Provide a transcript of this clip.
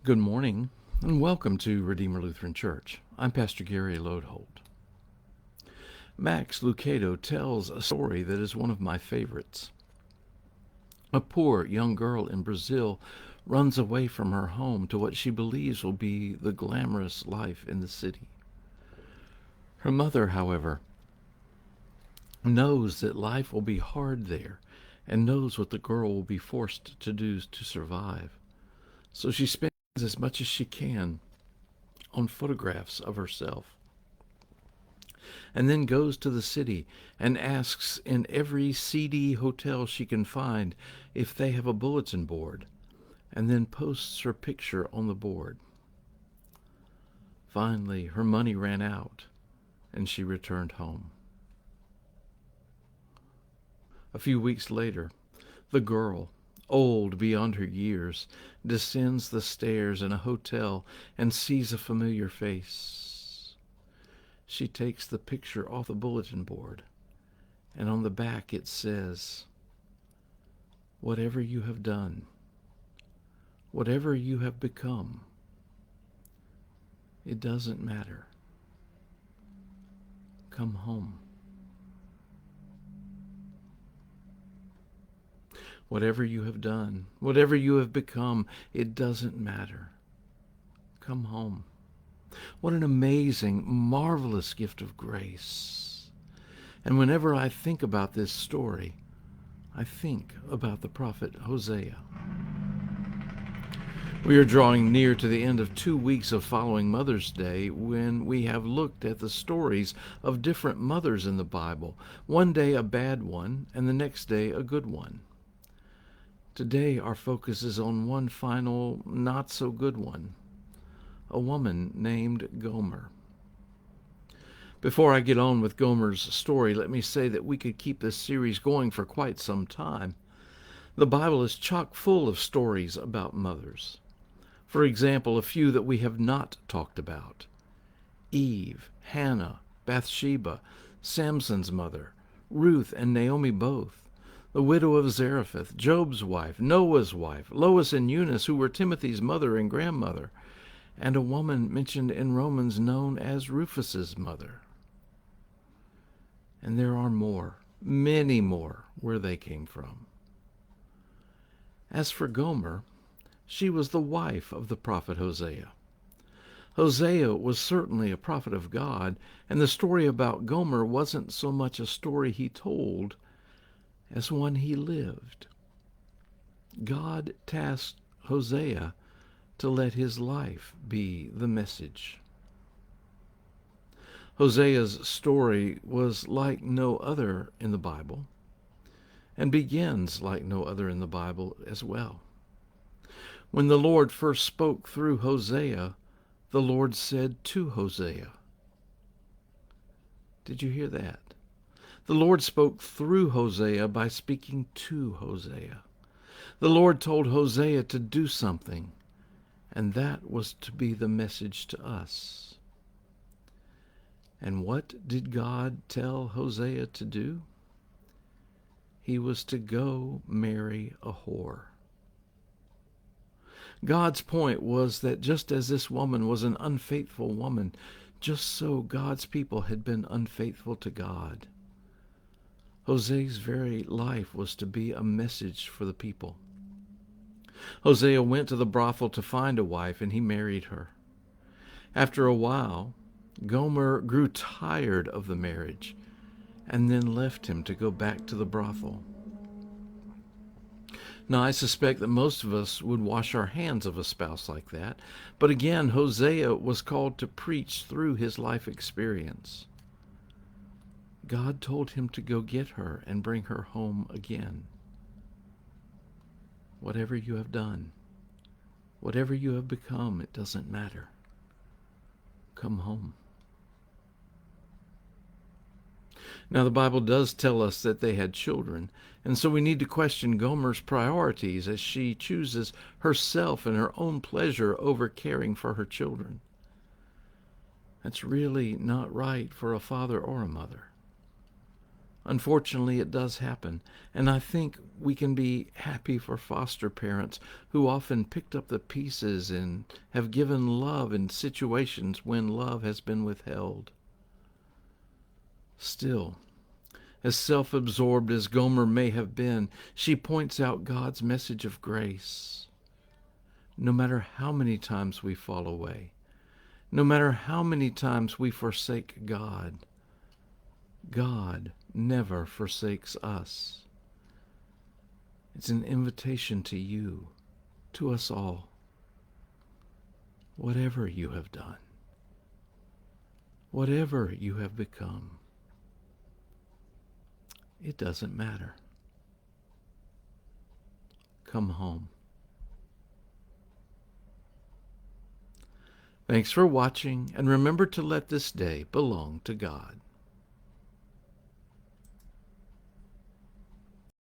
Good morning, and welcome to Redeemer Lutheran Church. I'm Pastor Gary Lodeholt. Max Lucado tells a story that is one of my favorites. A poor young girl in Brazil runs away from her home to what she believes will be the glamorous life in the city. Her mother, however, knows that life will be hard there and knows what the girl will be forced to do to survive. So she spends as much as she can on photographs of herself, and then goes to the city and asks in every seedy hotel she can find if they have a bulletin board, and then posts her picture on the board. Finally, her money ran out, and she returned home. A few weeks later, the girl, old beyond her years, descends the stairs in a hotel and sees a familiar face. She takes the picture off the bulletin board, and on the back it says, "Whatever you have done, whatever you have become, it doesn't matter. Come home." Whatever you have done, whatever you have become, it doesn't matter. Come home. What an amazing, marvelous gift of grace. And whenever I think about this story, I think about the prophet Hosea. We are drawing near to the end of 2 weeks of following Mother's Day when we have looked at the stories of different mothers in the Bible, one day a bad one and the next day a good one. Today our focus is on one final, not-so-good one, a woman named Gomer. Before I get on with Gomer's story, let me say that we could keep this series going for quite some time. The Bible is chock full of stories about mothers. For example, a few that we have not talked about: Eve, Hannah, Bathsheba, Samson's mother, Ruth and Naomi both, the widow of Zarephath, Job's wife, Noah's wife, Lois and Eunice, who were Timothy's mother and grandmother, and a woman mentioned in Romans known as Rufus's mother. And there are more, many more, where they came from. As for Gomer, she was the wife of the prophet Hosea. Hosea was certainly a prophet of God, and the story about Gomer wasn't so much a story he told as one he lived. God tasked Hosea to let his life be the message. Hosea's story was like no other in the Bible, and begins like no other in the Bible as well. When the Lord first spoke through Hosea, the Lord said to Hosea. Did you hear that? The Lord spoke through Hosea by speaking to Hosea. The Lord told Hosea to do something, and that was to be the message to us. And what did God tell Hosea to do? He was to go marry a whore. God's point was that just as this woman was an unfaithful woman, just so God's people had been unfaithful to God. Hosea's very life was to be a message for the people. Hosea went to the brothel to find a wife, and he married her. After a while, Gomer grew tired of the marriage and then left him to go back to the brothel. Now, I suspect that most of us would wash our hands of a spouse like that, but again, Hosea was called to preach through his life experience. God told him to go get her and bring her home again. Whatever you have done, whatever you have become, it doesn't matter. Come home. Now, the Bible does tell us that they had children, and so we need to question Gomer's priorities as she chooses herself and her own pleasure over caring for her children. That's really not right for a father or a mother. Unfortunately, it does happen, and I think we can be happy for foster parents who often picked up the pieces and have given love in situations when love has been withheld. Still, as self-absorbed as Gomer may have been, she points out God's message of grace. No matter how many times we fall away, no matter how many times we forsake God, God never forsakes us. It's an invitation to you, to us all. Whatever you have done, whatever you have become, it doesn't matter. Come home. Thanks for watching, and remember to let this day belong to God.